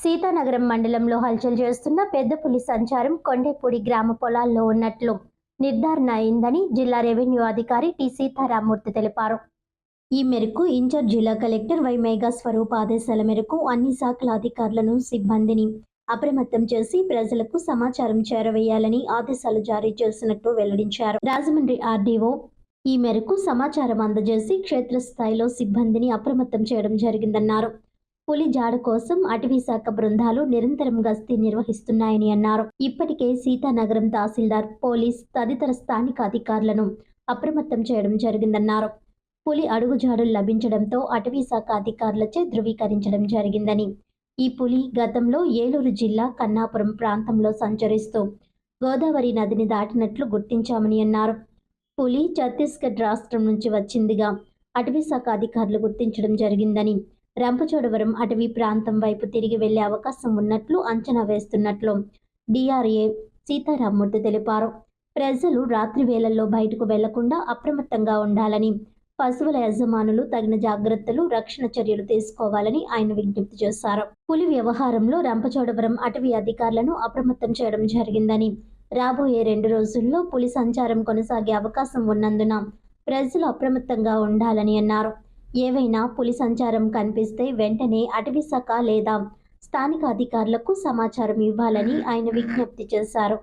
సీతానగరం మండలంలో హల్చల్ చేస్తున్న పెద్ద పులి సంచారం కొండేపూడి గ్రామ పొలాల్లో ఉన్నట్లు నిర్ధారణ అయిందని జిల్లా రెవెన్యూ అధికారి టి సీతారామూర్తి తెలిపారు. ఈ మేరకు ఇన్ఛార్జ్ జిల్లా కలెక్టర్ వై మేఘా స్వరూప్ ఆదేశాల మేరకు అన్ని శాఖల అధికారులను, సిబ్బందిని అప్రమత్తం చేసి ప్రజలకు సమాచారం చేరవేయాలని ఆదేశాలు జారీ చేసినట్టు వెల్లడించారు. రాజమండ్రి ఆర్డీఓ ఈ మేరకు సమాచారం అందజేసి క్షేత్రస్థాయిలో సిబ్బందిని అప్రమత్తం చేయడం జరిగిందన్నారు. పులి జాడ కోసం అటవీ శాఖ బృందాలు నిరంతరం గస్తీ నిర్వహిస్తున్నాయని అన్నారు. ఇప్పటికే సీతానగరం తహసీల్దార్, పోలీస్ తదితర స్థానిక అధికారులను అప్రమత్తం చేయడం జరిగిందన్నారు. పులి అడుగుజాడలు లభించడంతో అటవీ శాఖ అధికారులచే ధృవీకరించడం జరిగిందని, ఈ పులి గతంలో ఏలూరు జిల్లా కన్నాపురం ప్రాంతంలో సంచరిస్తూ గోదావరి నదిని దాటినట్లు గుర్తించామని అన్నారు. పులి ఛత్తీస్గఢ్ రాష్ట్రం నుంచి వచ్చిందిగా అటవీ శాఖ అధికారులు గుర్తించడం జరిగిందని, రంపచోడవరం అటవీ ప్రాంతం వైపు తిరిగి వెళ్లే అవకాశం ఉన్నట్లు అంచనా వేస్తున్నట్లు డిఆర్ఏ సీతారామూర్తి తెలిపారు. ప్రజలు రాత్రి వేళల్లో బయటకు వెళ్లకుండా అప్రమత్తంగా ఉండాలని, పశువుల యజమానులు తగిన జాగ్రత్తలు, రక్షణ చర్యలు తీసుకోవాలని ఆయన విజ్ఞప్తి చేశారు. పులి వ్యవహారంలో రంపచోడవరం అటవీ అధికారులను అప్రమత్తం చేయడం జరిగిందని, రాబోయే 2 రోజుల్లో పులి సంచారం కొనసాగే అవకాశం ఉన్నందున ప్రజలు అప్రమత్తంగా ఉండాలని అన్నారు. ఏవైనా పులి సంచారం కనిపిస్తే వెంటనే అటవీ శాఖ లేదా స్థానిక అధికారులకు సమాచారం ఇవ్వాలని ఆయన విజ్ఞప్తి చేశారు.